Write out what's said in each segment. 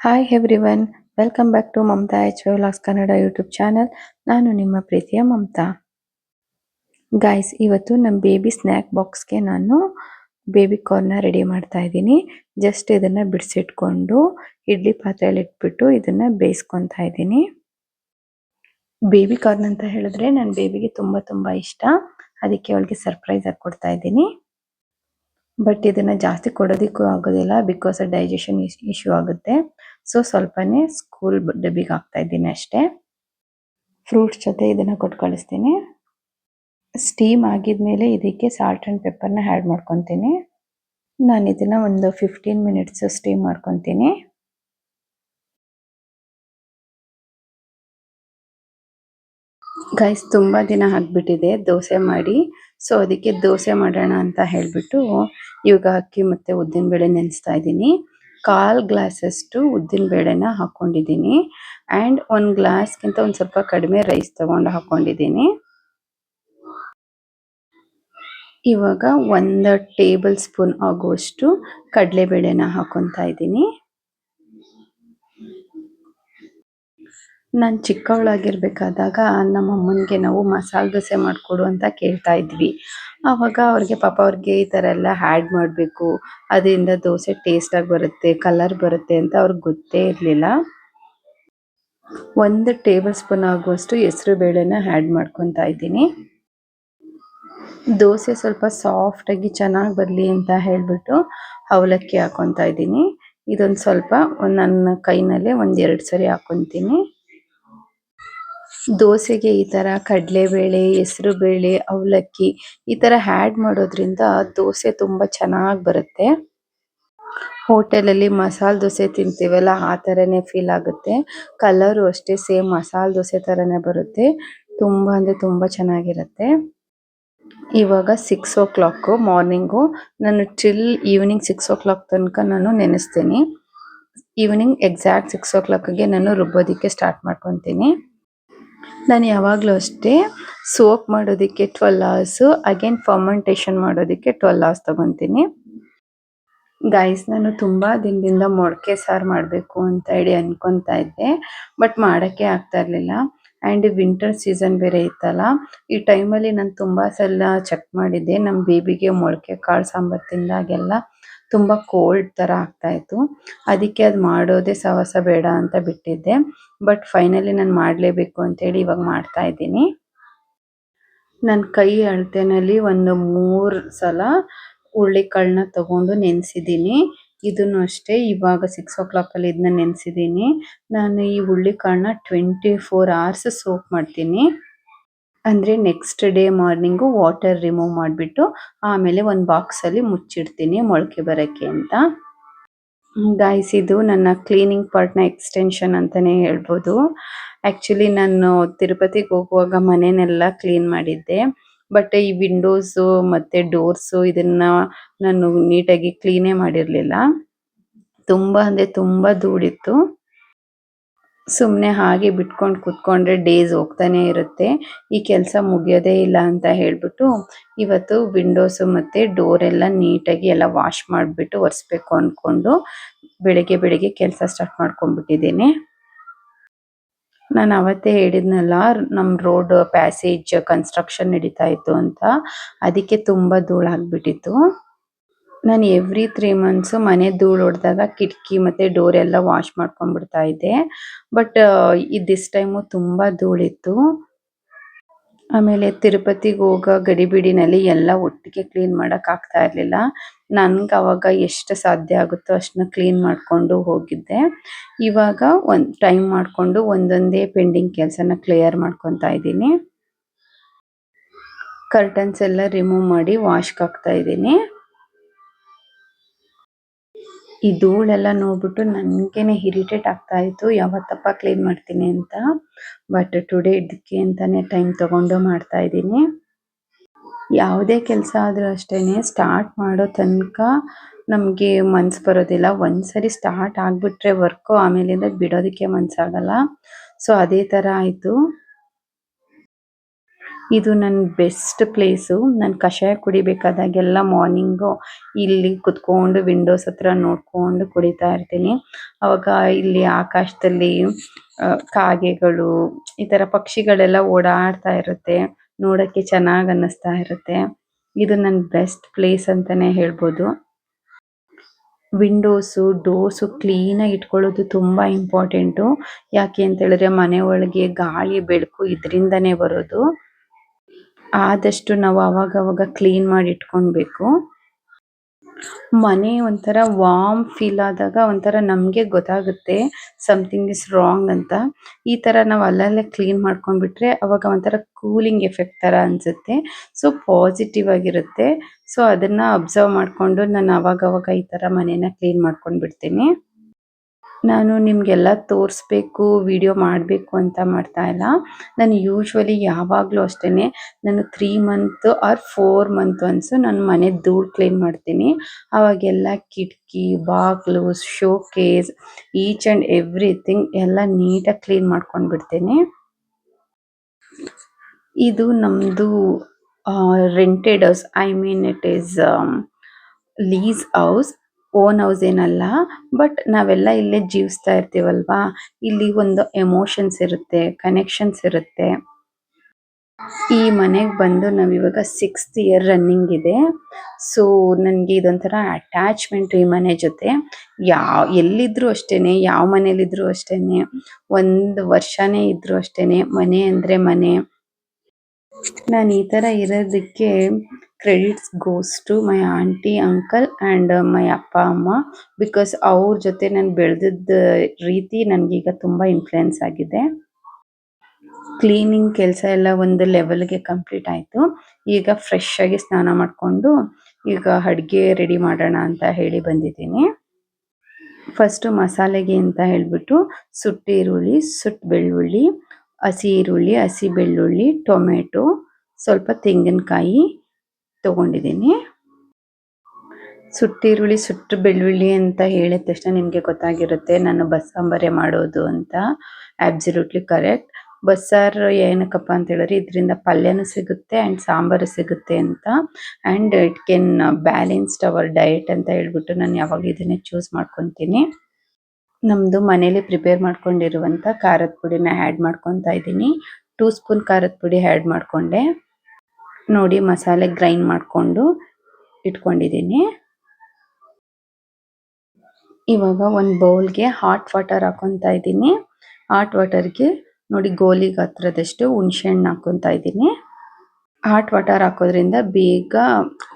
Hi everyone, welcome back to Mamata H vlogs Kannada YouTube channel. ನಾನು ನಿಮ್ಮ ಪ್ರೀತಿಯ ಮಮತಾ. ಗೈಸ್, ಇವತ್ತು ನಮ್ಮ ಬೇಬಿ ಸ್ನ್ಯಾಕ್ ಬಾಕ್ಸ್ಗೆ ನಾನು ಬೇಬಿ ಕಾರ್ನ ರೆಡಿ ಮಾಡ್ತಾ ಇದ್ದೀನಿ. ಜಸ್ಟ್ ಇದನ್ನು ಬಿಡಿಸಿಟ್ಕೊಂಡು ಇಡ್ಲಿ ಪಾತ್ರೆಯಲ್ಲಿ ಇಟ್ಬಿಟ್ಟು ಇದನ್ನು ಬೇಯಿಸ್ಕೊತಾ ಇದ್ದೀನಿ. ಬೇಬಿ ಕಾರ್ನ್ ಅಂತ ಹೇಳಿದ್ರೆ ನನ್ನ ಬೇಬಿಗೆ ತುಂಬ ಇಷ್ಟ. ಅದಕ್ಕೆ ಅವಳಿಗೆ ಸರ್ಪ್ರೈಸ್ ಆಗಿ ಕೊಡ್ತಾ ಇದ್ದೀನಿ. ಬಟ್ ಇದನ್ನ ಜಾಸ್ತಿ ಕೊಡೋದಕ್ಕೂ ಆಗೋದಿಲ್ಲ, ಬಿಕಾಸ್ ಡೈಜೆಷನ್ ಇಶ್ಯೂ ಆಗುತ್ತೆ. ಸೊ ಸ್ವಲ್ಪನೇ ಸ್ಕೂಲ್ ಡಬ್ಬಿಗೆ ಹಾಕ್ತಾ ಇದ್ದೀನಿ ಅಷ್ಟೇ. ಫ್ರೂಟ್ಸ್ ಜೊತೆ ಇದನ್ನ ಕೊಟ್ಟು ಕಳಿಸ್ತೀನಿ. ಸ್ಟೀಮ್ ಆಗಿದ್ಮೇಲೆ ಇದಕ್ಕೆ ಸಾಲ್ಟ್ ಅಂಡ್ ಪೆಪ್ಪರ್ನ ಆ್ಯಡ್ ಮಾಡ್ಕೊತೀನಿ. ನಾನು ಇದನ್ನ ಒಂದು 15 ಮಿನಿಟ್ಸ್ ಸ್ಟೀಮ್ ಮಾಡ್ಕೊತೀನಿ. ಗೈಸ್, ತುಂಬ ದಿನ ಆಗಿಬಿಟ್ಟಿದೆ ದೋಸೆ ಮಾಡಿ. ಸೊ ಅದಕ್ಕೆ ದೋಸೆ ಮಾಡೋಣ ಅಂತ ಹೇಳಿಬಿಟ್ಟು ಇವಾಗ ಅಕ್ಕಿ ಮತ್ತು ಉದ್ದಿನಬೇಳೆ ನೆನೆಸ್ತಾ ಇದ್ದೀನಿ. 1/4 ಗ್ಲಾಸಷ್ಟು ಉದ್ದಿನಬೇಳೆನ ಹಾಕ್ಕೊಂಡಿದ್ದೀನಿ. ಆ್ಯಂಡ್ 1 ಗ್ಲಾಸ್ಗಿಂತ ಒಂದು ಸ್ವಲ್ಪ ಕಡಿಮೆ ರೈಸ್ ತೊಗೊಂಡು ಹಾಕ್ಕೊಂಡಿದ್ದೀನಿ. ಇವಾಗ 1 ಟೇಬಲ್ ಸ್ಪೂನ್ ಆಗುವಷ್ಟು ಕಡಲೆಬೇಳೆನ ಹಾಕ್ಕೊತಾ ಇದ್ದೀನಿ. ನಾನು ಚಿಕ್ಕವಳಾಗಿರ್ಬೇಕಾದಾಗ ನಮ್ಮ ಅಮ್ಮನಿಗೆ ನಾವು ಮಸಾಲೆ ದೋಸೆ ಮಾಡಿಕೊಡು ಅಂತ ಕೇಳ್ತಾ ಇದ್ವಿ. ಆವಾಗ ಅವ್ರಿಗೆ ಈ ಥರ ಎಲ್ಲ ಆ್ಯಡ್ ಮಾಡಬೇಕು, ಅದರಿಂದ ದೋಸೆ ಟೇಸ್ಟಾಗಿ ಬರುತ್ತೆ, ಕಲರ್ ಬರುತ್ತೆ ಅಂತ ಅವ್ರಿಗೆ ಗೊತ್ತೇ ಇರಲಿಲ್ಲ. 1 ಟೇಬಲ್ ಸ್ಪೂನ್ ಆಗುವಷ್ಟು ಹೆಸರು ಬೇಳೆನ ಆ್ಯಡ್ ಮಾಡ್ಕೊತಾ ಇದ್ದೀನಿ. ದೋಸೆ ಸ್ವಲ್ಪ ಸಾಫ್ಟಾಗಿ ಚೆನ್ನಾಗಿ ಬರಲಿ ಅಂತ ಹೇಳಿಬಿಟ್ಟು ಅವಲಕ್ಕಿ ಹಾಕ್ಕೊತಾ ಇದ್ದೀನಿ. ಇದೊಂದು ಸ್ವಲ್ಪ ನನ್ನ ಕೈನಲ್ಲೇ 1-2 ಸರಿ ಹಾಕ್ಕೊತೀನಿ. ದೋಸೆಗೆ ಈ ಥರ ಕಡಲೆಬೇಳೆ, ಹೆಸರುಬೇಳೆ, ಅವಲಕ್ಕಿ ಈ ಥರ ಆ್ಯಡ್ ಮಾಡೋದ್ರಿಂದ ದೋಸೆ ತುಂಬ ಚೆನ್ನಾಗಿ ಬರುತ್ತೆ. ಹೋಟೆಲಲ್ಲಿ ಮಸಾಲೆ ದೋಸೆ ತಿಂತೀವಲ್ಲ, ಆ ಥರನೇ ಫೀಲ್ ಆಗುತ್ತೆ. ಕಲರು ಅಷ್ಟೇ ಸೇಮ್ ಮಸಾಲೆ ದೋಸೆ ಥರನೇ ಬರುತ್ತೆ. ತುಂಬ ಅಂದರೆ ತುಂಬ ಚೆನ್ನಾಗಿರುತ್ತೆ. ಇವಾಗ 6 o'clock ಮಾರ್ನಿಂಗು. ನಾನು ಟಿಲ್ ಈವ್ನಿಂಗ್ 6 o'clock ತನಕ ನಾನು ನೆನೆಸ್ತೀನಿ. ಈವ್ನಿಂಗ್ ಎಕ್ಸಾಕ್ಟ್ 6 o'clockಗೆ ನಾನು ರುಬ್ಬೋದಕ್ಕೆ ಸ್ಟಾರ್ಟ್ ಮಾಡ್ಕೊತೀನಿ. ನಾನು ಯಾವಾಗಲೂ ಅಷ್ಟೇ ಸೋಕ್ ಮಾಡೋದಕ್ಕೆ 12 hours, ಅಗೇನ್ ಫರ್ಮೆಂಟೇಷನ್ ಮಾಡೋದಕ್ಕೆ 12 hours ತೊಗೊತೀನಿ. ಗೈಸ್, ನಾನು ತುಂಬ ದಿನದಿಂದ ಮೊಳಕೆ ಸಾರು ಮಾಡಬೇಕು ಅಂತ ಹೇಳಿ ಅನ್ಕೊತಾ ಇದ್ದೆ, ಬಟ್ ಮಾಡೋಕ್ಕೆ ಆಗ್ತಾ ಇರಲಿಲ್ಲ. ಆ್ಯಂಡ್ ವಿಂಟರ್ ಸೀಸನ್ ಬೇರೆ ಇತ್ತಲ್ಲ, ಈ ಟೈಮಲ್ಲಿ ನಾನು ತುಂಬ ಸಲ ಚೆಕ್ ಮಾಡಿದ್ದೆ. ನಮ್ಮ ಬೇಬಿಗೆ ಮೊಳಕೆ ಕಾಳು ಸಾಂಬಾರು ತಿಂದಾಗೆಲ್ಲ ತುಂಬ ಕೋಲ್ಡ್ ಥರ ಆಗ್ತಾಯಿತ್ತು. ಅದಕ್ಕೆ ಅದು ಮಾಡೋದೇ ಸಾಹಸ ಬೇಡ ಅಂತ ಬಿಟ್ಟಿದ್ದೆ. ಬಟ್ ಫೈನಲಿ ನಾನು ಮಾಡಲೇಬೇಕು ಅಂತೇಳಿ ಇವಾಗ ಮಾಡ್ತಾ ಇದ್ದೀನಿ. ನನ್ನ ಕೈ ಅಳತೆನಲ್ಲಿ ಒಂದು 3 ಸಲ ಹುರುಳಿಕಾಳನ್ನ ತಗೊಂಡು ನೆನೆಸಿದ್ದೀನಿ. ಇದನ್ನು ಅಷ್ಟೇ ಇವಾಗ 6 o'clockಲ್ಲಿ ಇದನ್ನ ನೆನೆಸಿದ್ದೀನಿ. ನಾನು ಈ ಹುರುಳಿಕಾಳನ್ನ 24 hours ಸೋಕ್ ಮಾಡ್ತೀನಿ. ಅಂದರೆ next day morning water remove ಮಾಡಿಬಿಟ್ಟು ಆಮೇಲೆ ಒಂದು ಬಾಕ್ಸಲ್ಲಿ ಮುಚ್ಚಿಡ್ತೀನಿ ಮೊಳಕೆ ಬರೋಕ್ಕೆ ಅಂತ. ಗೈಸ್, ಇದು ನನ್ನ ಕ್ಲೀನಿಂಗ್ ಪಾರ್ಟ್ನ ಎಕ್ಸ್ಟೆನ್ಷನ್ ಅಂತಲೇ ಹೇಳ್ಬೋದು. ಆ್ಯಕ್ಚುಲಿ ನಾನು ತಿರುಪತಿಗೆ ಹೋಗುವಾಗ ಮನೆಯನ್ನೆಲ್ಲ ಕ್ಲೀನ್ ಮಾಡಿದ್ದೆ. ಬಟ್ ಈ ವಿಂಡೋಸು ಮತ್ತು ಡೋರ್ಸು ಇದನ್ನು ನಾನು ನೀಟಾಗಿ ಕ್ಲೀನೇ ಮಾಡಿರಲಿಲ್ಲ. ತುಂಬ ಅಂದರೆ ತುಂಬ ಧೂಳಿತ್ತು. ಸುಮ್ಮನೆ ಹಾಗೆ ಬಿಟ್ಕೊಂಡು ಕೂತ್ಕೊಂಡ್ರೆ ಡೇಸ್ ಹೋಗ್ತಾನೆ ಇರುತ್ತೆ, ಈ ಕೆಲಸ ಮುಗಿಯೋದೇ ಇಲ್ಲ ಅಂತ ಹೇಳಿಬಿಟ್ಟು ಇವತ್ತು ವಿಂಡೋಸು ಮತ್ತು ಡೋರೆಲ್ಲ ನೀಟಾಗಿ ಎಲ್ಲ ವಾಶ್ ಮಾಡಿಬಿಟ್ಟು ಒರೆಸ್ಬೇಕು ಅಂದ್ಕೊಂಡು ಬೆಳಗ್ಗೆ ಕೆಲಸ ಸ್ಟಾರ್ಟ್ ಮಾಡ್ಕೊಂಡ್ಬಿಟ್ಟಿದ್ದೀನಿ. ನಾನು ಅವತ್ತೇ ಹೇಳಿದ್ನಲ್ಲ, ನಮ್ಮ ರೋಡ್ ಪ್ಯಾಸೇಜ್ ಕನ್ಸ್ಟ್ರಕ್ಷನ್ ನಡೀತಾ ಇತ್ತು ಅಂತ, ಅದಕ್ಕೆ ತುಂಬ ಧೂಳಾಗ್ಬಿಟ್ಟಿತ್ತು. ನಾನು ಎವ್ರಿ 3 months ಮನೆ ಧೂಳು ಹೊಡೆದಾಗ ಕಿಟಕಿ ಮತ್ತು ಡೋರ್ ಎಲ್ಲ ವಾಶ್ ಮಾಡ್ಕೊಂಡ್ಬಿಡ್ತಾ ಇದ್ದೆ. ಬಟ್ ದಿಸ್ ಟೈಮು ತುಂಬ ಧೂಳಿತ್ತು. ಆಮೇಲೆ ತಿರುಪತಿಗೆ ಹೋಗೋ ಗಡಿಬಿಡಿನಲ್ಲಿ ಎಲ್ಲ ಒಟ್ಟಿಗೆ ಕ್ಲೀನ್ ಮಾಡೋಕ್ಕಾಗ್ತಾ ಇರಲಿಲ್ಲ. ನನಗೆ ಆವಾಗ ಎಷ್ಟು ಸಾಧ್ಯ ಆಗುತ್ತೋ ಅಷ್ಟನ್ನ ಕ್ಲೀನ್ ಮಾಡಿಕೊಂಡು ಹೋಗಿದ್ದೆ. ಇವಾಗ ಒಂದು ಟೈಮ್ ಮಾಡಿಕೊಂಡು ಒಂದೊಂದೇ ಪೆಂಡಿಂಗ್ ಕೆಲಸನ ಕ್ಲಿಯರ್ ಮಾಡ್ಕೊತಾ ಇದ್ದೀನಿ. ಕರ್ಟನ್ಸ್ ಎಲ್ಲ ರಿಮೂವ್ ಮಾಡಿ ವಾಶ್ಗೆ ಹಾಕ್ತಾ ಇದ್ದೀನಿ. ಈ ಧೂಳೆಲ್ಲ ನೋಡ್ಬಿಟ್ಟು ನನಗೇನೆ ಇರಿಟೇಟ್ ಆಗ್ತಾ ಇತ್ತು, ಯಾವತ್ತಪ್ಪ ಕ್ಲೀನ್ ಮಾಡ್ತೀನಿ ಅಂತ. ಬಟ್ ಟುಡೇ ಇದಕ್ಕೆ ಅಂತಲೇ ಟೈಮ್ ತೊಗೊಂಡು ಮಾಡ್ತಾ ಇದ್ದೀನಿ. ಯಾವುದೇ ಕೆಲಸ ಆದರೂ ಅಷ್ಟೇ, ಸ್ಟಾರ್ಟ್ ಮಾಡೋ ತನಕ ನಮಗೆ ಮನಸ್ಸು ಬರೋದಿಲ್ಲ. ಒಂದ್ಸರಿ ಸ್ಟಾರ್ಟ್ ಆಗಿಬಿಟ್ರೆ ವರ್ಕು ಆಮೇಲಿಂದ ಬಿಡೋದಕ್ಕೆ ಮನಸ್ಸಾಗಲ್ಲ. ಸೊ ಅದೇ ಥರ ಆಯಿತು. ಇದು ನನ್ನ ಬೆಸ್ಟ್ ಪ್ಲೇಸು. ನಾನು ಕಷಾಯ ಕುಡಿಬೇಕಾದಾಗೆಲ್ಲ ಮಾರ್ನಿಂಗು ಇಲ್ಲಿ ಕುತ್ಕೊಂಡು ವಿಂಡೋಸ್ ಹತ್ರ ನೋಡ್ಕೊಂಡು ಕುಡಿತಾ ಇರ್ತೀನಿ. ಅವಾಗ ಇಲ್ಲಿ ಆಕಾಶದಲ್ಲಿ ಕಾಗೆಗಳು ಈ ಥರ ಪಕ್ಷಿಗಳೆಲ್ಲ ಓಡಾಡ್ತಾ ಇರುತ್ತೆ. ನೋಡೋಕ್ಕೆ ಚೆನ್ನಾಗಿ ಅನ್ನಿಸ್ತಾ ಇರುತ್ತೆ. ಇದು ನನ್ನ ಬೆಸ್ಟ್ ಪ್ಲೇಸ್ ಅಂತಲೇ ಹೇಳ್ಬೋದು. ವಿಂಡೋಸು ಡೋರ್ಸು ಕ್ಲೀನಾಗಿ ಇಟ್ಕೊಳ್ಳೋದು ತುಂಬ ಇಂಪಾರ್ಟೆಂಟು. ಯಾಕೆ ಅಂತ ಹೇಳಿದ್ರೆ ಮನೆ ಒಳಗೆ ಗಾಳಿ ಬೆಳಕು ಇದರಿಂದನೇ ಬರೋದು. ಆದಷ್ಟು ನಾವು ಅವಾಗವಾಗ ಕ್ಲೀನ್ ಮಾಡಿ ಇಟ್ಕೊಳ್ಬೇಕು. ಮನೆ ಒಂಥರ ವಾರ್ಮ್ ಫೀಲ್ ಆದಾಗ ಒಂಥರ ನಮಗೆ ಗೊತ್ತಾಗುತ್ತೆ ಸಮಥಿಂಗ್ ಇಸ್ ರಾಂಗ್ ಅಂತ. ಈ ಥರ ನಾವು ಅಲ್ಲಲ್ಲೇ ಕ್ಲೀನ್ ಮಾಡ್ಕೊಂಡ್ಬಿಟ್ರೆ ಅವಾಗ ಒಂಥರ ಕೂಲಿಂಗ್ ಎಫೆಕ್ಟ್ ಥರ ಅನಿಸುತ್ತೆ. ಸೊ ಪಾಸಿಟಿವ್ ಆಗಿರುತ್ತೆ. ಸೊ ಅದನ್ನು ಅಬ್ಸರ್ವ್ ಮಾಡಿಕೊಂಡು ನಾನು ಅವಾಗವಾಗ ಈ ಥರ ಮನೇನ ಕ್ಲೀನ್ ಮಾಡ್ಕೊಂಡು ಬಿಡ್ತೀನಿ. ನಾನು ನಿಮಗೆಲ್ಲ ತೋರಿಸ್ಬೇಕು ವಿಡಿಯೋ ಮಾಡಬೇಕು ಅಂತ ಮಾಡ್ತಾ ಇಲ್ಲ. ನಾನು ಯೂಶ್ವಲಿ ಯಾವಾಗಲೂ ಅಷ್ಟೇ ನಾನು 3 ಮಂತ್ ಆರ್ 4 ಮಂತ್ ಒನ್ಸು ನಾನು ಮನೆ ಧೂಳು ಕ್ಲೀನ್ ಮಾಡ್ತೀನಿ. ಆವಾಗೆಲ್ಲ ಕಿಟಕಿ ಬಾಗಿಲು ಶೋಕೇಸ್ ಈಚ್ ಆ್ಯಂಡ್ ಎವ್ರಿಥಿಂಗ್ ಎಲ್ಲ ನೀಟಾಗಿ ಕ್ಲೀನ್ ಮಾಡ್ಕೊಂಡು ಬಿಡ್ತೀನಿ. ಇದು ನಮ್ಮದು rented house. I mean it is lease house. Own house ಏನಲ್ಲ. ಬಟ್ ನಾವೆಲ್ಲ ಇಲ್ಲೇ ಜೀವಿಸ್ತಾ ಇರ್ತೀವಲ್ವಾ, ಇಲ್ಲಿ ಒಂದು ಎಮೋಷನ್ಸ್ ಇರುತ್ತೆ, ಕನೆಕ್ಷನ್ಸ್ ಇರುತ್ತೆ. ಈ ಮನೆಗೆ ಬಂದು ನಾವಿವಾಗ 6th ಇಯರ್ ರನ್ನಿಂಗ್ ಇದೆ. ಸೊ ನನಗೆ ಇದೊಂಥರ ಅಟ್ಯಾಚ್ಮೆಂಟ್ ಈ ಮನೆ ಜೊತೆ. ಎಲ್ಲಿದ್ರೂ ಅಷ್ಟೇ, ಯಾವ ಮನೇಲಿದ್ರೂ ಅಷ್ಟೇ, 1 ವರ್ಷನೇ ಇದ್ರೂ ಅಷ್ಟೇ, ಮನೆ ಅಂದರೆ ಮನೆ. ನಾನು ಈ ಥರ ಇರೋದಕ್ಕೆ credits goes to my aunty uncle and my ಅಪ್ಪ ಅಮ್ಮ. ಬಿಕಾಸ್ ಅವ್ರ ಜೊತೆ ನಾನು ಬೆಳೆದಿದ್ದ ರೀತಿ ನನಗೀಗ ತುಂಬ ಇನ್ಫ್ಲುಯೆನ್ಸ್ ಆಗಿದೆ. ಕ್ಲೀನಿಂಗ್ ಕೆಲಸ ಎಲ್ಲ ಒಂದು ಲೆವೆಲ್ಗೆ ಕಂಪ್ಲೀಟ್ ಆಯಿತು. ಈಗ ಫ್ರೆಶ್ ಆಗಿ ಸ್ನಾನ ಮಾಡಿಕೊಂಡು ಈಗ ಅಡುಗೆ ರೆಡಿ ಮಾಡೋಣ ಅಂತ ಹೇಳಿ ಬಂದಿದ್ದೀನಿ. ಫಸ್ಟು ಮಸಾಲೆಗೆ ಅಂತ ಹೇಳಿಬಿಟ್ಟು ಸುಟ್ಟ ಈರುಳ್ಳಿ, ಸುಟ್ಟ ಬೆಳ್ಳುಳ್ಳಿ, ಹಸಿ ಈರುಳ್ಳಿ, ಹಸಿ ಬೆಳ್ಳುಳ್ಳಿ, ಟೊಮೆಟೊ, ಸ್ವಲ್ಪ ತೆಂಗಿನಕಾಯಿ ತೊಗೊಂಡಿದ್ದೀನಿ. ಸುಟ್ಟ ಈರುಳ್ಳಿ ಸುಟ್ಟ ಬೆಳ್ಳುಳ್ಳಿ ಅಂತ ಹೇಳಿದ ತಕ್ಷಣ ನಿಮಗೆ ಗೊತ್ತಾಗಿರುತ್ತೆ ನಾನು ಬಸ್ಸಾಂಬಾರೇ ಮಾಡೋದು ಅಂತ. Absolutely correct. ಬಸ್ಸಾರು ಏನಕ್ಕಪ್ಪ ಅಂತ ಹೇಳಿದ್ರೆ ಇದರಿಂದ ಪಲ್ಯನೂ ಸಿಗುತ್ತೆ ಆ್ಯಂಡ್ ಸಾಂಬಾರು ಸಿಗುತ್ತೆ ಅಂತ. And it can balanced our diet ಅಂತ ಹೇಳ್ಬಿಟ್ಟು ನಾನು ಯಾವಾಗ ಇದನ್ನೇ ಚೂಸ್ ಮಾಡ್ಕೊತೀನಿ. ನಮ್ಮದು ಮನೇಲಿ ಪ್ರಿಪೇರ್ ಮಾಡ್ಕೊಂಡಿರುವಂಥ ಖಾರದ ಪುಡಿನ ಆ್ಯಡ್ ಮಾಡ್ಕೊತಾ ಇದ್ದೀನಿ. 2 ಸ್ಪೂನ್ ಖಾರದ ಪುಡಿ ಆ್ಯಡ್ ಮಾಡಿಕೊಂಡೆ. ನೋಡಿ ಮಸಾಲೆ ಗ್ರೈಂಡ್ ಮಾಡಿಕೊಂಡು ಇಟ್ಕೊಂಡಿದ್ದೀನಿ. ಇವಾಗ ಒಂದು ಬೌಲ್ಗೆ ಹಾಟ್ ವಾಟರ್ ಹಾಕೊತಾ ಇದ್ದೀನಿ. ಹಾಟ್ ವಾಟರ್ಗೆ ನೋಡಿ ಗೋಲಿ ಗಾತ್ರದಷ್ಟು ಹುಣಸೆಹಣ್ಣು ಹಾಕೊತಾ ಇದ್ದೀನಿ. ಹಾಟ್ ವಾಟರ್ ಹಾಕೋದ್ರಿಂದ ಬೇಗ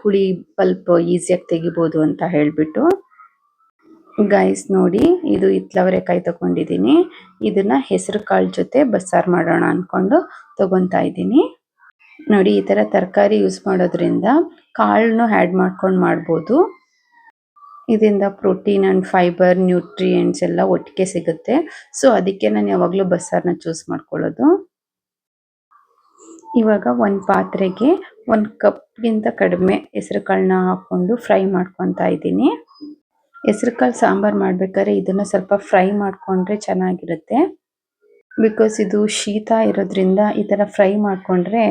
ಹುಳಿ ಪಲ್ಪ್ ಈಸಿಯಾಗಿ ತೆಗಿಬೋದು ಅಂತ ಹೇಳಿಬಿಟ್ಟು. ಗೈಸ್ ನೋಡಿ ಇದು ಹಿತ್ತಲವರೆಕಾಯಿ ತೊಗೊಂಡಿದ್ದೀನಿ. ಇದನ್ನು ಹೆಸರು ಕಾಳು ಜೊತೆ ಬಸ್ಸಾರು ಮಾಡೋಣ ಅಂದ್ಕೊಂಡು ತೊಗೊತಾ ಇದ್ದೀನಿ. ನೋಡಿ ಈ ಥರ ತರಕಾರಿ ಯೂಸ್ ಮಾಡೋದ್ರಿಂದ ಕಾಳನ್ನು ಆ್ಯಡ್ ಮಾಡ್ಕೊಂಡು ಮಾಡ್ಬೋದು. ಇದರಿಂದ ಪ್ರೋಟೀನ್ ಆ್ಯಂಡ್ ಫೈಬರ್ ನ್ಯೂಟ್ರಿಯೆಂಟ್ಸ್ ಎಲ್ಲ ಒಟ್ಟಿಗೆ ಸಿಗುತ್ತೆ. ಸೊ ಅದಕ್ಕೆ ನಾನು ಯಾವಾಗಲೂ ಬಸ್ಸಾರನ್ನ ಚೂಸ್ ಮಾಡ್ಕೊಳ್ಳೋದು. ಇವಾಗ ಒಂದು ಪಾತ್ರೆಗೆ 1 ಕಪ್ಗಿಂತ ಕಡಿಮೆ ಹೆಸರು ಕಾಳನ್ನ ಹಾಕ್ಕೊಂಡು ಫ್ರೈ ಮಾಡ್ಕೊತಾ ಇದ್ದೀನಿ. ಹೆಸರು ಕಾಳು ಸಾಂಬಾರು ಮಾಡಬೇಕಾದ್ರೆ ಇದನ್ನು ಸ್ವಲ್ಪ ಫ್ರೈ ಮಾಡಿಕೊಂಡ್ರೆ ಚೆನ್ನಾಗಿರುತ್ತೆ. ಬಿಕಾಸ್ ಇದು ಶೀತ ಇರೋದ್ರಿಂದ ಈ ಥರ ಫ್ರೈ ಮಾಡಿಕೊಂಡ್ರೆ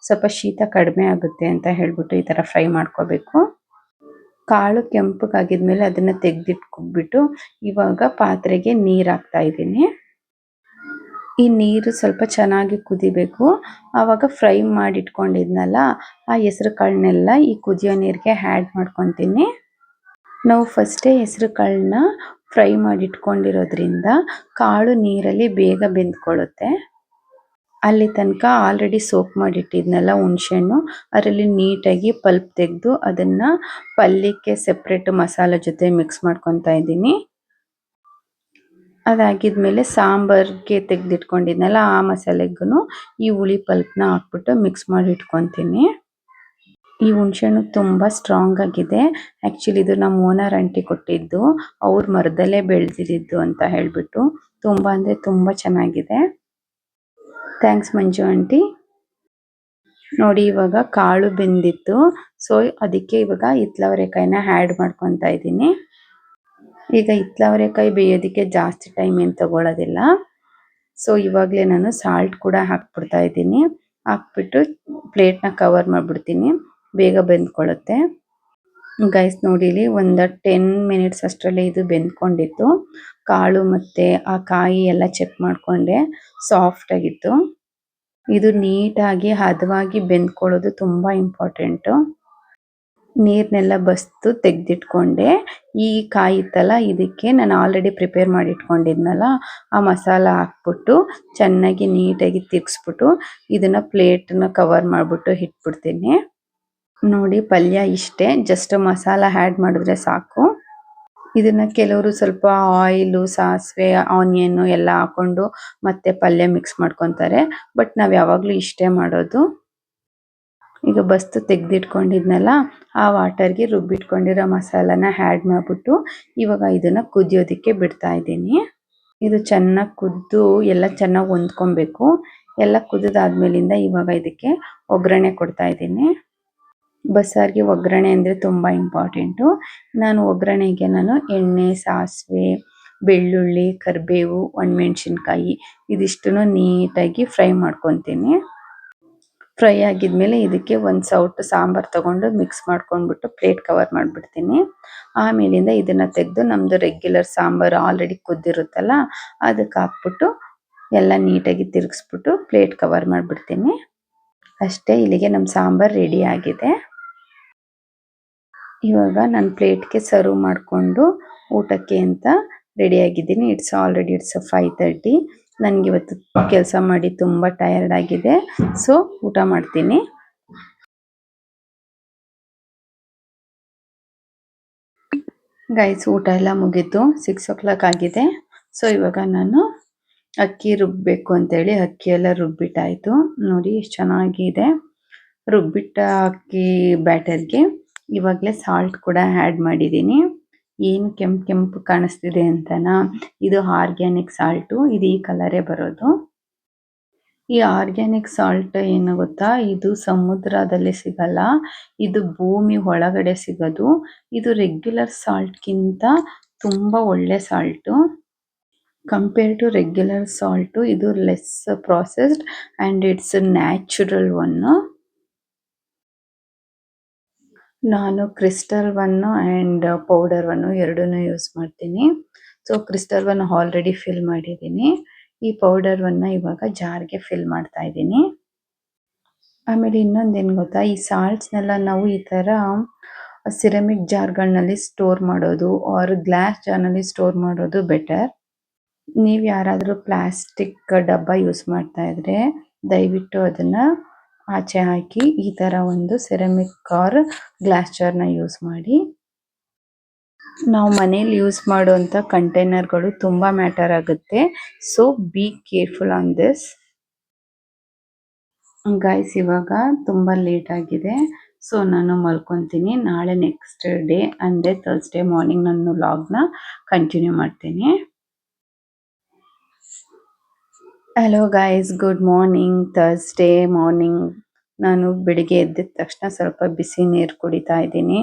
ಸ್ವಲ್ಪ ಶೀತ ಕಡಿಮೆ ಆಗುತ್ತೆ ಅಂತ ಹೇಳ್ಬಿಟ್ಟು ಈ ಥರ ಫ್ರೈ ಮಾಡ್ಕೋಬೇಕು. ಕಾಳು ಕೆಂಪಗಾಗಿದ್ಮೇಲೆ ಅದನ್ನು ತೆಗೆದಿಟ್ಬಿಟ್ಟು ಇವಾಗ ಪಾತ್ರೆಗೆ ನೀರು ಹಾಕ್ತಾ ಇದ್ದೀನಿ. ಈ ನೀರು ಸ್ವಲ್ಪ ಚೆನ್ನಾಗಿ ಕುದಿಬೇಕು. ಆವಾಗ ಫ್ರೈ ಮಾಡಿ ಇಟ್ಕೊಂಡಿದ್ನಲ್ಲ ಆ ಹೆಸರು ಕಾಳನ್ನೆಲ್ಲ ಈ ಕುದಿಯೋ ನೀರಿಗೆ ಆ್ಯಡ್ ಮಾಡ್ಕೊತೀನಿ. ನಾವು ಫಸ್ಟೇ ಹೆಸರು ಕಾಳನ್ನ ಫ್ರೈ ಮಾಡಿ ಇಟ್ಕೊಂಡಿರೋದ್ರಿಂದ ಕಾಳು ನೀರಲ್ಲಿ ಬೇಗ ಬೆಂದ್ಕೊಳ್ಳುತ್ತೆ. ಅಲ್ಲಿ ತನಕ ಆಲ್ರೆಡಿ ಸೋಕ್ ಮಾಡಿಟ್ಟಿದ್ನಲ್ಲ ಹುಣಸೆಹಣ್ಣು, ಅದರಲ್ಲಿ ನೀಟಾಗಿ ಪಲ್ಪ್ ತೆಗೆದು ಅದನ್ನು ಪಲ್ಯಕ್ಕೆ ಸೆಪ್ರೇಟ್ ಮಸಾಲೆ ಜೊತೆ ಮಿಕ್ಸ್ ಮಾಡ್ಕೊತಾ ಇದ್ದೀನಿ. ಅದಾಗಿದ್ಮೇಲೆ ಸಾಂಬಾರಿಗೆ ತೆಗೆದಿಟ್ಕೊಂಡಿದ್ನಲ್ಲ ಆ ಮಸಾಲೆಗೂ ಈ ಹುಳಿ ಪಲ್ಪ್ನ ಹಾಕ್ಬಿಟ್ಟು ಮಿಕ್ಸ್ ಮಾಡಿ ಇಟ್ಕೊತೀನಿ. ಈ ಹುಣಸೆಹಣ್ಣು ತುಂಬ ಸ್ಟ್ರಾಂಗ್ ಆಗಿದೆ. ಆ್ಯಕ್ಚುಲಿ ಇದು ನಮ್ಮ ಓನರ್ ಆಂಟಿ ಕೊಟ್ಟಿದ್ದು, ಅವ್ರ ಮರದಲ್ಲೇ ಬೆಳೆದಿದ್ದು ಅಂತ ಹೇಳಿಬಿಟ್ಟು. ತುಂಬ ಅಂದರೆ ತುಂಬ ಚೆನ್ನಾಗಿದೆ. ಥ್ಯಾಂಕ್ಸ್ ಮಂಜು ಆಂಟಿ. ನೋಡಿ ಇವಾಗ ಕಾಳು ಬೆಂದಿತ್ತು. ಸೊ ಅದಕ್ಕೆ ಇವಾಗ ಹಿತ್ತಲವರೆಕಾಯಿನ ಆ್ಯಡ್ ಮಾಡ್ಕೊತಾ ಇದ್ದೀನಿ. ಈಗ ಹಿತ್ತಲವರೆಕಾಯಿ ಬೇಯೋದಕ್ಕೆ ಜಾಸ್ತಿ ಟೈಮ್ ಏನು ತಗೊಳ್ಳೋದಿಲ್ಲ. ಸೊ ಇವಾಗಲೇ ನಾನು ಸಾಲ್ಟ್ ಕೂಡ ಹಾಕ್ಬಿಡ್ತಾ ಇದ್ದೀನಿ. ಹಾಕ್ಬಿಟ್ಟು ಪ್ಲೇಟ್ನ ಕವರ್ ಮಾಡಿಬಿಡ್ತೀನಿ, ಬೇಗ ಬೆಂದ್ಕೊಳ್ಳುತ್ತೆ. ಗೈಸ್ ನೋಡಿ ಇಲ್ಲಿ ಒಂದು 10 ಮಿನಿಟ್ಸ್ ಅಷ್ಟರಲ್ಲಿ ಇದು ಬೆಂದ್ಕೊಂಡಿತ್ತು. ಕಾಳು ಮತ್ತು ಆ ಕಾಯಿ ಎಲ್ಲ ಚೆಕ್ ಮಾಡಿಕೊಂಡೆ, ಸಾಫ್ಟ್ ಆಗಿತ್ತು. ಇದು ನೀಟಾಗಿ ಹದವಾಗಿ ಬೆಂದ್ಕೊಳ್ಳೋದು ತುಂಬ ಇಂಪಾರ್ಟೆಂಟು. ನೀರನ್ನೆಲ್ಲ ಬಸ್ದು ತೆಗೆದಿಟ್ಕೊಂಡೆ. ಈ ಕಾಯಿ ಇತ್ತಲ್ಲ, ಇದಕ್ಕೆ ನಾನು ಆಲ್ರೆಡಿ ಪ್ರಿಪೇರ್ ಮಾಡಿ ಇಟ್ಕೊಂಡಿದ್ನಲ್ಲ ಆ ಮಸಾಲ ಹಾಕ್ಬಿಟ್ಟು ಚೆನ್ನಾಗಿ ನೀಟಾಗಿ ತಿರ್ಗಿಸ್ಬಿಟ್ಟು ಇದನ್ನು ಪ್ಲೇಟನ್ನ ಕವರ್ ಮಾಡಿಬಿಟ್ಟು ಇಟ್ಬಿಡ್ತೀನಿ. ನೋಡಿ ಪಲ್ಯ ಇಷ್ಟೇ, ಜಸ್ಟ್ ಮಸಾಲ ಆ್ಯಡ್ ಮಾಡಿದ್ರೆ ಸಾಕು. ಇದನ್ನ ಕೆಲವರು ಸ್ವಲ್ಪ ಆಯಿಲು, ಸಾಸಿವೆ, ಆನಿಯನ್ ಎಲ್ಲ ಹಾಕೊಂಡು ಮತ್ತೆ ಪಲ್ಯ ಮಿಕ್ಸ್ ಮಾಡ್ಕೊತಾರೆ. ಬಟ್ ನಾವು ಯಾವಾಗಲೂ ಇಷ್ಟೇ ಮಾಡೋದು. ಈಗ ಬಸ್ತು ತೆಗೆದಿಟ್ಕೊಂಡಿದ್ನಲ್ಲ ಆ ವಾಟರ್ಗೆ ರುಬ್ಬಿಟ್ಕೊಂಡಿರೋ ಮಸಾಲಾನ ಆ್ಯಡ್ ಮಾಡಿಬಿಟ್ಟು ಇವಾಗ ಇದನ್ನು ಕುದಿಯೋದಕ್ಕೆ ಬಿಡ್ತಾ ಇದ್ದೀನಿ. ಇದು ಚೆನ್ನಾಗಿ ಕುದ್ದು ಎಲ್ಲ ಚೆನ್ನಾಗಿ ಹೊಂದ್ಕೊಬೇಕು. ಎಲ್ಲ ಕುದಿದಾದ್ಮೇಲಿಂದ ಇವಾಗ ಇದಕ್ಕೆ ಒಗ್ಗರಣೆ ಕೊಡ್ತಾ ಇದ್ದೀನಿ. ಬಸ್ಸಾರಿಗೆ ಒಗ್ಗರಣೆ ಅಂದರೆ ತುಂಬ ಇಂಪಾರ್ಟೆಂಟು. ಒಗ್ಗರಣೆಗೆ ಎಣ್ಣೆ, ಸಾಸಿವೆ, ಬೆಳ್ಳುಳ್ಳಿ, ಕರಿಬೇವು, ಒಣಮೆಣಸಿನ್ಕಾಯಿ ಇದಿಷ್ಟನ್ನು ನೀಟಾಗಿ ಫ್ರೈ ಮಾಡ್ಕೊತೀನಿ. ಫ್ರೈ ಆಗಿದ್ಮೇಲೆ ಇದಕ್ಕೆ ಒಂದು ಸೌಟು ಸಾಂಬಾರು ತಗೊಂಡು ಮಿಕ್ಸ್ ಮಾಡ್ಕೊಂಡ್ಬಿಟ್ಟು ಪ್ಲೇಟ್ ಕವರ್ ಮಾಡಿಬಿಡ್ತೀನಿ. ಆಮೇಲಿಂದ ಇದನ್ನು ತೆಗೆದು ನಮ್ಮದು ರೆಗ್ಯುಲರ್ ಸಾಂಬಾರು ಆಲ್ರೆಡಿ ಕುದ್ದಿರುತ್ತಲ್ಲ ಅದಕ್ಕೆ ಹಾಕ್ಬಿಟ್ಟು ಎಲ್ಲ ನೀಟಾಗಿ ತಿರುಗಿಸ್ಬಿಟ್ಟು ಪ್ಲೇಟ್ ಕವರ್ ಮಾಡಿಬಿಡ್ತೀನಿ. ಅಷ್ಟೇ, ಇಲ್ಲಿಗೆ ನಮ್ಮ ಸಾಂಬಾರು ರೆಡಿ ಆಗಿದೆ. ಇವಾಗ ನಾನು ಪ್ಲೇಟ್ಗೆ ಸರ್ವ್ ಮಾಡಿಕೊಂಡು ಊಟಕ್ಕೆ ಅಂತ ರೆಡಿಯಾಗಿದ್ದೀನಿ. ಇಟ್ಸ್ 5:30. ನನಗಿವತ್ತು ಕೆಲಸ ಮಾಡಿ ತುಂಬ ಟಯರ್ಡ್ ಆಗಿದೆ. ಸೊ ಊಟ ಮಾಡ್ತೀನಿ. ಗೈಸ್ ಊಟ ಎಲ್ಲ ಮುಗೀತು, 6 o'clock ಆಗಿದೆ. ಸೊ ಇವಾಗ ನಾನು ಅಕ್ಕಿ ರುಬ್ಬಬೇಕು ಅಂತೇಳಿ ಅಕ್ಕಿ ಎಲ್ಲ ರುಬ್ಬಿಟ್ಟಾಯಿತು. ನೋಡಿ ಎಷ್ಟು ಚೆನ್ನಾಗಿದೆ. ರುಬ್ಬಿಟ್ಟ ಅಕ್ಕಿ ಬ್ಯಾಟರ್ಗೆ ಇವಾಗಲೇ ಸಾಲ್ಟ್ ಕೂಡ ಆ್ಯಡ್ ಮಾಡಿದ್ದೀನಿ. ಏನು ಕೆಂಪು ಕಾಣಿಸ್ತಿದೆ ಅಂತನಾ, ಇದು ಆರ್ಗ್ಯಾನಿಕ್ ಸಾಲ್ಟು. ಇದು ಈ ಕಲರೇ ಬರೋದು. ಈ ಆರ್ಗ್ಯಾನಿಕ್ ಸಾಲ್ಟ್ ಏನು ಗೊತ್ತಾ, ಇದು ಸಮುದ್ರದಲ್ಲಿ ಸಿಗಲ್ಲ, ಇದು ಭೂಮಿ ಒಳಗಡೆ ಸಿಗೋದು. ಇದು ರೆಗ್ಯುಲರ್ ಸಾಲ್ಟ್ಗಿಂತ ತುಂಬ ಒಳ್ಳೆ salt. Compare to regular salt ಇದು less processed and it's natural one. ನಾನು ಕ್ರಿಸ್ಟಲ್ 1 ಆ್ಯಂಡ್ ಪೌಡರ್ 1 ಎರಡನ್ನೂ ಯೂಸ್ ಮಾಡ್ತೀನಿ. ಸೊ ಕ್ರಿಸ್ಟಲ್ 1 ಆಲ್ರೆಡಿ ಫಿಲ್ ಮಾಡಿದ್ದೀನಿ. ಈ ಪೌಡರ್ 1 ಇವಾಗ ಜಾರ್ಗೆ ಫಿಲ್ ಮಾಡ್ತಾ ಇದ್ದೀನಿ. ಆಮೇಲೆ ಇನ್ನೊಂದೇನು ಗೊತ್ತಾ, ಈ ಸಾಲ್ಟ್ಸ್ನೆಲ್ಲ ನಾವು ಈ ಥರ ಸಿರಮಿಕ್ ಜಾರ್ಗಳಲ್ಲಿ ಸ್ಟೋರ್ ಮಾಡೋದು ಆರ್ ಗ್ಲಾಸ್ ಜಾರ್ನಲ್ಲಿ ಸ್ಟೋರ್ ಮಾಡೋದು ಬೆಟರ್. ನೀವು ಯಾರಾದರೂ ಪ್ಲಾಸ್ಟಿಕ್ ಡಬ್ಬ ಯೂಸ್ ಮಾಡ್ತಾ ಇದ್ರೆ ದಯವಿಟ್ಟು ಅದನ್ನು ಆಚೆ ಹಾಕಿ ಈ ಥರ ಒಂದು ಸೆರಾಮಿಕ್ ಆರ್ ಗ್ಲಾಸ್ ಜಾರ್ನ ಯೂಸ್ ಮಾಡಿ. ನಾವು ಮನೇಲಿ ಯೂಸ್ ಮಾಡುವಂಥ ಕಂಟೈನರ್ಗಳು ತುಂಬ ಮ್ಯಾಟರ್ ಆಗುತ್ತೆ. So be careful on this. Guys ಇವಾಗ ತುಂಬ ಲೇಟ್ ಆಗಿದೆ. ಸೊ ನಾನು ಮಲ್ಕೊತೀನಿ. ನಾಳೆ ನೆಕ್ಸ್ಟ್ ಡೇ ಅಂದರೆ ಥರ್ಸ್ಡೇ ಮಾರ್ನಿಂಗ್ ನಾನು ವ್ಲಾಗ್ನ ಕಂಟಿನ್ಯೂ ಮಾಡ್ತೀನಿ. Hello guys, good morning. Thursday morning ನಾನು ಬೆಳಿಗ್ಗೆ ಎದ್ದಿದ ತಕ್ಷಣ ಸ್ವಲ್ಪ ಬಿಸಿ ನೀರು ಕುಡಿತಾ ಇದ್ದೀನಿ.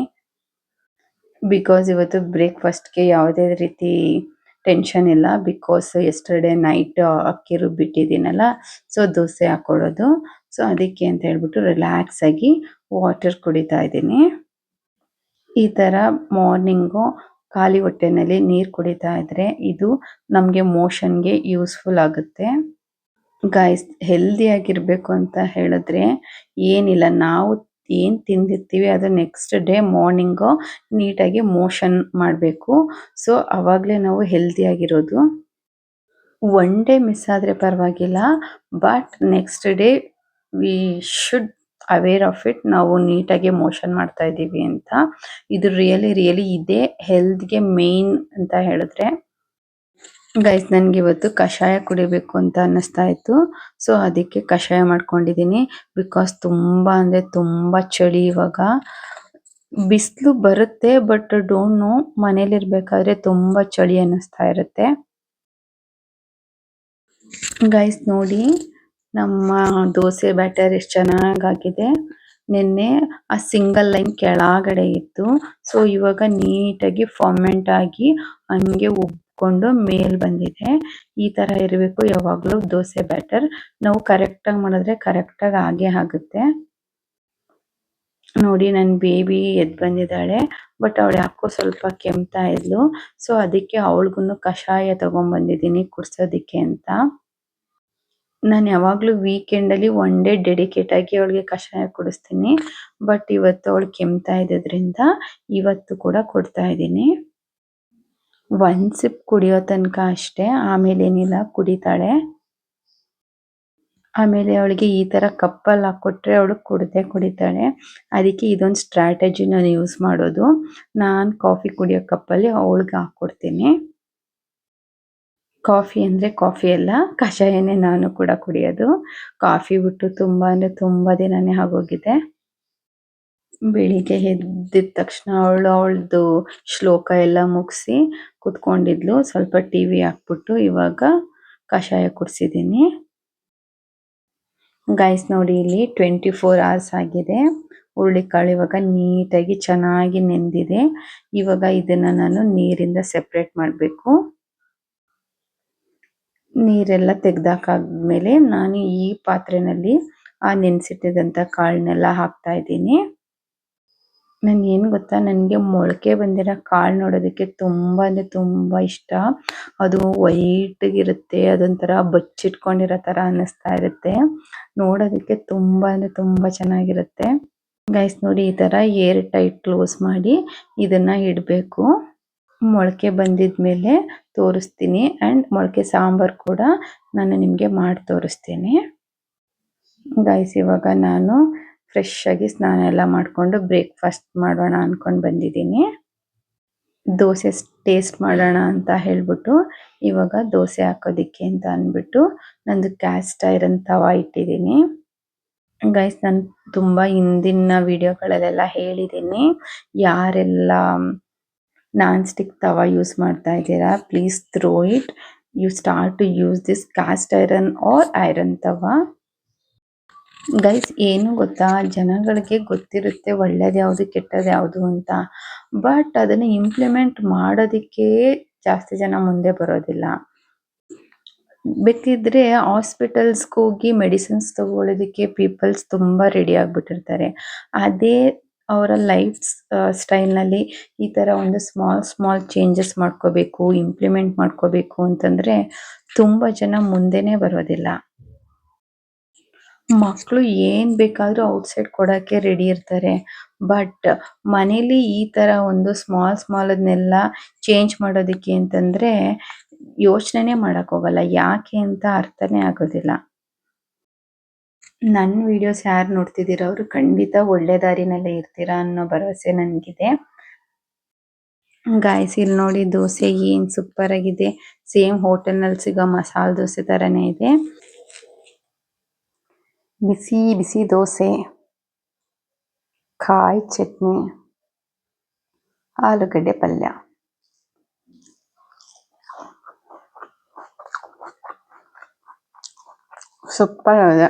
ಬಿಕಾಸ್ ಇವತ್ತು ಬ್ರೇಕ್ಫಾಸ್ಟ್ಗೆ ಯಾವುದೇ ರೀತಿ ಟೆನ್ಷನ್ ಇಲ್ಲ. ಬಿಕಾಸ್ ಎಸ್ಟರ್ಡೇ ನೈಟ್ ಅಕ್ಕಿ ರುಬ್ಬಿಟ್ಟಿದ್ದೀನಲ್ಲ, ಸೊ ದೋಸೆ ಹಾಕೊಳ್ಳೋದು. ಸೊ ಅದಕ್ಕೆ ಅಂತ ಹೇಳ್ಬಿಟ್ಟು ರಿಲ್ಯಾಕ್ಸ್ ಆಗಿ ವಾಟರ್ ಕುಡಿತಾ ಇದ್ದೀನಿ. ಈ ಥರ ಮಾರ್ನಿಂಗು ಖಾಲಿ ಹೊಟ್ಟೆನಲ್ಲಿ ನೀರು ಕುಡಿತಾ ಇದ್ರೆ ಇದು ನಮಗೆ ಮೋಷನ್ಗೆ ಯೂಸ್ಫುಲ್ ಆಗುತ್ತೆ. ಗೈಸ್ ಹೆಲ್ದಿ ಆಗಿರಬೇಕು ಅಂತ ಹೇಳಿದ್ರೆ ಏನಿಲ್ಲ, ನಾವು ಏನು ತಿಂದಿರ್ತೀವಿ ಅದು ನೆಕ್ಸ್ಟ್ ಡೇ ಮಾರ್ನಿಂಗು ನೀಟಾಗಿ ಮೋಷನ್ ಮಾಡಬೇಕು. ಸೊ ಆವಾಗಲೇ ನಾವು ಹೆಲ್ದಿ ಆಗಿರೋದು. ಒನ್ ಡೇ ಮಿಸ್ ಆದರೆ ಪರವಾಗಿಲ್ಲ, but next day we should aware of it. ನಾವು ನೀಟಾಗಿ ಮೋಷನ್ ಮಾಡ್ತಾ ಇದ್ದೀವಿ ಅಂತ. ಇದು ರಿಯಲಿ ಇದೇ ಹೆಲ್ತ್ಗೆ ಮೇನ್ ಅಂತ ಹೇಳಿದ್ರೆ. ಗೈಸ್ ನನಗೆ ಇವತ್ತು ಕಷಾಯ ಕುಡಿಬೇಕು ಅಂತ ಅನ್ನಿಸ್ತಾ ಇತ್ತು. ಸೊ ಅದಕ್ಕೆ ಕಷಾಯ ಮಾಡ್ಕೊಂಡಿದ್ದೀನಿ. ಬಿಕಾಸ್ ತುಂಬ ಅಂದರೆ ತುಂಬ ಚಳಿ ಇವಾಗ. ಬಿಸಿಲು ಬರುತ್ತೆ ಬಟ್ ಡೋಂಟ್ ನೋ, ಮನೇಲಿರ್ಬೇಕಾದ್ರೆ ತುಂಬ ಚಳಿ ಅನ್ನಿಸ್ತಾ ಇರುತ್ತೆ. ಗೈಸ್ ನೋಡಿ ನಮ್ಮ ದೋಸೆ ಬ್ಯಾಟರ್ ಎಷ್ಟು ಚೆನ್ನಾಗಾಗಿದೆ. ನಿನ್ನೆ ಆ ಸಿಂಗಲ್ ಲೈನ್ ಕೆಳಗಡೆ ಇತ್ತು. ಸೊ ಇವಾಗ ನೀಟಾಗಿ ಫಾರ್ಮೆಂಟ್ ಆಗಿ ಹಂಗೆ ಕುತ್ಕೊಂಡು ಮೇಲ್ ಬಂದಿದೆ. ಈ ತರ ಇರಬೇಕು ಯಾವಾಗ್ಲೂ ದೋಸೆ ಬ್ಯಾಟರ್. ನಾವು ಕರೆಕ್ಟ್ ಆಗಿ ಮಾಡಿದ್ರೆ ಕರೆಕ್ಟ್ ಆಗಿ ಆಗೇ ಆಗುತ್ತೆ. ನೋಡಿ ನನ್ ಬೇಬಿ ಎದ್ದು ಬಂದಿದ್ದಾಳೆ. ಬಟ್ ಅವಳು ಯಾಕೋ ಸ್ವಲ್ಪ ಕೆಮ್ತಾ ಇದ್ಲು. ಸೊ ಅದಕ್ಕೆ ಅವಳಿಗೂ ಕಷಾಯ ತಗೊಂಡ್ ಬಂದಿದ್ದೀನಿ ಕುಡ್ಸೋದಿಕ್ಕೆ ಅಂತ. ನಾನು ಯಾವಾಗ್ಲೂ ವೀಕೆಂಡ್ ಅಲ್ಲಿ ಒನ್ ಡೇ ಡೆಡಿಕೇಟ್ ಆಗಿ ಅವಳಿಗೆ ಕಷಾಯ ಕುಡಿಸ್ತೀನಿ. ಬಟ್ ಇವತ್ತು ಅವಳು ಕೆಮ್ತಾ ಇದ್ದಿದ್ರಿಂದ ಇವತ್ತು ಕೂಡ ಕೊಡ್ತಾ ಇದ್ದೀನಿ. ಒಂದ್ ಸಿಪ್ ಕುಡಿಯೋ ತನಕ ಅಷ್ಟೇ, ಆಮೇಲೆ ಏನಿಲ್ಲ ಕುಡಿತಾಳೆ. ಆಮೇಲೆ ಅವಳಿಗೆ ಈ ತರ ಕಪ್ಪಲ್ಲಿ ಹಾಕೊಟ್ರೆ ಅವಳು ಕುಡ್ದೇ ಕುಡಿತಾಳೆ. ಅದಕ್ಕೆ ಇದೊಂದು ಸ್ಟ್ರಾಟಜಿ ನಾನು ಯೂಸ್ ಮಾಡೋದು. ನಾನ್ ಕಾಫಿ ಕುಡಿಯೋ ಕಪ್ಪಲ್ಲಿ ಅವಳಿಗೆ ಹಾಕೊಡ್ತೀನಿ. ಕಾಫಿ ಅಂದ್ರೆ ಕಾಫಿ ಅಲ್ಲ, ಕಷಾಯನೇ ನಾನು ಕೂಡ ಕುಡಿಯೋದು. ಕಾಫಿ ಬಿಟ್ಟು ತುಂಬಾ ಅಂದ್ರೆ ತುಂಬಾ ದಿನಾನೇ ಆಗೋಗಿದೆ. ಬೆಳಿಗ್ಗೆ ಎದ್ದಿದ ತಕ್ಷಣ ಅವಳದು ಶ್ಲೋಕ ಎಲ್ಲ ಮುಗಿಸಿ ಕುತ್ಕೊಂಡಿದ್ಲು. ಸ್ವಲ್ಪ ಟಿವಿ ಹಾಕ್ಬಿಟ್ಟು ಇವಾಗ ಕಷಾಯ ಕುಡ್ಸಿದ್ದೀನಿ. ಗೈಸ್ ನೋಡಿ ಇಲ್ಲಿ 24 hours ಆಗಿದೆ. ಹುರುಳಿಕಾಳು ಇವಾಗ ನೀಟಾಗಿ ಚೆನ್ನಾಗಿ ನೆಂದಿದೆ. ಇವಾಗ ಇದನ್ನ ನಾನು ನೀರಿಂದ ಸೆಪರೇಟ್ ಮಾಡಬೇಕು. ನೀರೆಲ್ಲ ತೆಗ್ದಾಕಾದ್ಮೇಲೆ ನಾನು ಈ ಪಾತ್ರೆನಲ್ಲಿ ಆ ನೆನೆಸಿಟ್ಟಿದಂಥ ಕಾಳನ್ನೆಲ್ಲ ಹಾಕ್ತಾ ಇದ್ದೀನಿ. ನನ್ಗೆ ಏನು ಗೊತ್ತಾ, ನನಗೆ ಮೊಳಕೆ ಬಂದಿರೋ ಕಾಳು ನೋಡೋದಕ್ಕೆ ತುಂಬ ಅಂದರೆ ತುಂಬ ಇಷ್ಟ. ಅದು ವೈಟ್ಗಿರುತ್ತೆ, ಅದೊಂಥರ ಬಚ್ಚಿಟ್ಕೊಂಡಿರೋ ಥರ ಅನ್ನಿಸ್ತಾ ಇರುತ್ತೆ. ನೋಡೋದಕ್ಕೆ ತುಂಬ ಅಂದರೆ ತುಂಬ ಚೆನ್ನಾಗಿರುತ್ತೆ. ಗೈಸ್ ನೋಡಿ ಈ ಥರ ಏರ್ ಟೈಟ್ ಕ್ಲೋಸ್ ಮಾಡಿ ಇದನ್ನ ಇಡಬೇಕು. ಮೊಳಕೆ ಬಂದಿದ್ಮೇಲೆ ತೋರಿಸ್ತೀನಿ. ಆ್ಯಂಡ್ ಮೊಳಕೆ ಸಾಂಬಾರು ಕೂಡ ನಾನು ನಿಮಗೆ ಮಾಡಿ ತೋರಿಸ್ತೀನಿ. ಗೈಸ್ ಇವಾಗ ನಾನು ಫ್ರೆಶ್ ಆಗಿ ಸ್ನಾನ ಎಲ್ಲ ಮಾಡಿಕೊಂಡು ಬ್ರೇಕ್ಫಾಸ್ಟ್ ಮಾಡೋಣ ಅಂದ್ಕೊಂಡು ಬಂದಿದ್ದೀನಿ. ದೋಸೆ ಟೇಸ್ಟ್ ಮಾಡೋಣ ಅಂತ ಹೇಳ್ಬಿಟ್ಟು ಇವಾಗ ದೋಸೆ ಹಾಕೋದಿಕ್ಕೆ ಅಂತ ಅಂದ್ಬಿಟ್ಟು ನಂದು ಕ್ಯಾಸ್ಟ್ ಐರನ್ ತವಾ ಇಟ್ಟಿದ್ದೀನಿ. ಗೈಸ್ ನಾನು ತುಂಬ ಹಿಂದಿನ ವಿಡಿಯೋಗಳಲ್ಲೆಲ್ಲ ಹೇಳಿದ್ದೀನಿ, ಯಾರೆಲ್ಲ ನಾನ್ ಸ್ಟಿಕ್ ತವಾ ಯೂಸ್ ಮಾಡ್ತಾ ಇದ್ದೀರಾ please throw it. You start to use this cast iron or iron tawa. Guys ಏನು ಗೊತ್ತಾ, ಜನಗಳಿಗೆ ಗೊತ್ತಿರುತ್ತೆ ಒಳ್ಳೇದು ಯಾವುದು ಕೆಟ್ಟದ್ದು ಯಾವುದು ಅಂತ. ಬಟ್ ಅದನ್ನು ಇಂಪ್ಲಿಮೆಂಟ್ ಮಾಡೋದಕ್ಕೆ ಜಾಸ್ತಿ ಜನ ಮುಂದೆ ಬರೋದಿಲ್ಲ. ಬೇಕಿದ್ರೆ ಹಾಸ್ಪಿಟಲ್ಸ್ಗೆ ಹೋಗಿ ಮೆಡಿಸಿನ್ಸ್ ತಗೊಳ್ಳೋದಕ್ಕೆ ಪೀಪಲ್ಸ್ ತುಂಬ ರೆಡಿ ಆಗಿಬಿಟ್ಟಿರ್ತಾರೆ. ಅದೇ ಅವರ ಲೈಫ್ ಸ್ಟೈಲ್ನಲ್ಲಿ ಈ ಥರ ಒಂದು ಸ್ಮಾಲ್ ಚೇಂಜಸ್ ಮಾಡ್ಕೋಬೇಕು, ಇಂಪ್ಲಿಮೆಂಟ್ ಮಾಡ್ಕೋಬೇಕು ಅಂತಂದರೆ ತುಂಬ ಜನ ಮುಂದೆನೇ ಬರೋದಿಲ್ಲ. ಮಕ್ಕಳು ಏನು ಬೇಕಾದರೂ ಔಟ್ಸೈಡ್ ಕೊಡೋಕ್ಕೆ ರೆಡಿ ಇರ್ತಾರೆ. ಬಟ್ ಮನೇಲಿ ಈ ಥರ ಒಂದು ಸ್ಮಾಲದನ್ನೆಲ್ಲ ಚೇಂಜ್ ಮಾಡೋದಕ್ಕೆ ಅಂತಂದರೆ ಯೋಚನೆನೇ ಮಾಡೋಕ್ಕೋಗಲ್ಲ. ಯಾಕೆ ಅಂತ ಅರ್ಥನೇ ಆಗೋದಿಲ್ಲ. ನನ್ನ ವಿಡಿಯೋಸ್ ಯಾರು ನೋಡ್ತಿದ್ದೀರೋ ಅವರು ಖಂಡಿತ ಒಳ್ಳೆ ದಾರಿನಲ್ಲೇ ಇರ್ತೀರಾ ಅನ್ನೋ ಭರವಸೆ ನನಗಿದೆ. ಗಾಯ್ಸ್ ಇಲ್ಲಿ ನೋಡಿ ದೋಸೆ ಏನು ಸೂಪರ್ ಆಗಿದೆ. ಸೇಮ್ ಹೋಟೆಲ್ನಲ್ಲಿ ಸಿಗೋ ಮಸಾಲೆ ದೋಸೆ ಥರನೇ ಇದೆ. ಬಿಸಿ ಬಿಸಿ ದೋಸೆ, ಕಾಯಿ ಚಟ್ನಿ, ಆಲೂಗಡ್ಡೆ ಪಲ್ಯ. ಸೂಪರ್ ಆಗಿದೆ.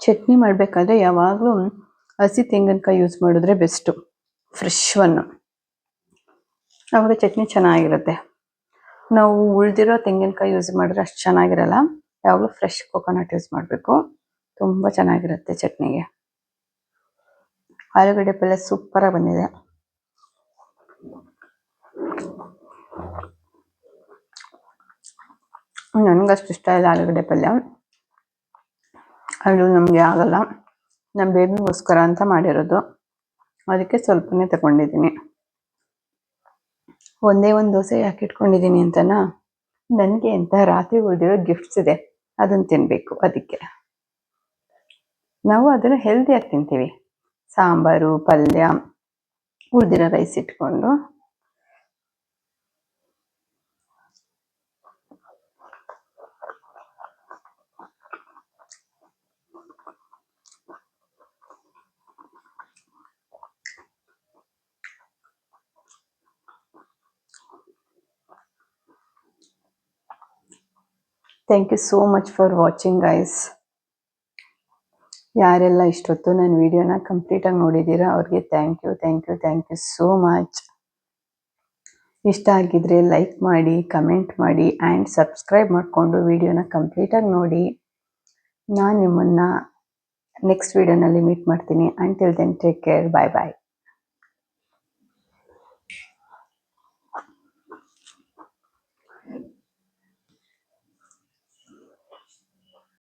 ಚಟ್ನಿ ಮಾಡಬೇಕಾದ್ರೆ ಯಾವಾಗಲೂ ಹಸಿ ತೆಂಗಿನಕಾಯಿ ಯೂಸ್ ಮಾಡಿದ್ರೆ ಬೆಸ್ಟು, ಫ್ರೆಶ್ ಒನ್. ಆವಾಗ ಚಟ್ನಿ ಚೆನ್ನಾಗಿರುತ್ತೆ. ನಾವು ಉಳಿದಿರೋ ತೆಂಗಿನಕಾಯಿ ಯೂಸ್ ಮಾಡಿದ್ರೆ ಅಷ್ಟು ಚೆನ್ನಾಗಿರಲ್ಲ. ಯಾವಾಗಲೂ ಫ್ರೆಶ್ ಕೊಕೊನಟ್ ಯೂಸ್ ಮಾಡಬೇಕು, ತುಂಬ ಚೆನ್ನಾಗಿರುತ್ತೆ ಚಟ್ನಿಗೆ. ಆಲೂಗಡ್ಡೆ ಪಲ್ಯ ಸೂಪರಾಗಿ ಬಂದಿದೆ. ನನಗಷ್ಟು ಇಷ್ಟ ಇಲ್ಲ ಆಲೂಗಡ್ಡೆ ಪಲ್ಯ. ಅದು ನಮಗೆ ಆಗಲ್ಲ. ನಮ್ಮ ಬೇಬಿಗೋಸ್ಕರ ಅಂತ ಮಾಡಿರೋದು, ಅದಕ್ಕೆ ಸ್ವಲ್ಪನೇ ತಗೊಂಡಿದ್ದೀನಿ. ಒಂದೇ ಒಂದು ದೋಸೆ ಯಾಕೆ ಇಟ್ಕೊಂಡಿದ್ದೀನಿ ಅಂತನಾ, ನನಗೆ ಅಂತ ರಾತ್ರಿ ಉಳಿದಿರೋ ಗಿಫ್ಟ್ಸ್ ಇದೆ, ಅದನ್ನು ತಿನ್ನಬೇಕು. ಅದಕ್ಕೆ ನಾವು ಅದನ್ನು ಹೆಲ್ದಿಯಾಗಿ ತಿಂತೀವಿ. ಸಾಂಬಾರು ಪಲ್ಯ ಉಳಿದಿರೋ ರೈಸ್ ಇಟ್ಕೊಂಡು. Thank you so much for watching guys. ಯಾರೆಲ್ಲ ಇಷ್ಟೊತ್ತು ನನ್ನ ವಿಡಿಯೋನ ಕಂಪ್ಲೀಟಾಗಿ ನೋಡಿದ್ದೀರಾ ಅವ್ರಿಗೆ ಥ್ಯಾಂಕ್ ಯು ಸೋ ಮಚ್. ಇಷ್ಟ ಆಗಿದ್ರೆ ಲೈಕ್ ಮಾಡಿ, ಕಮೆಂಟ್ ಮಾಡಿ ಆ್ಯಂಡ್ ಸಬ್ಸ್ಕ್ರೈಬ್ ಮಾಡಿಕೊಂಡು ವಿಡಿಯೋನ ಕಂಪ್ಲೀಟಾಗಿ ನೋಡಿ. ನಾನು ನಿಮ್ಮನ್ನು ನೆಕ್ಸ್ಟ್ ವಿಡಿಯೋನಲ್ಲಿ ಮೀಟ್ ಮಾಡ್ತೀನಿ. Until then take care. Bye ಬಾಯ್.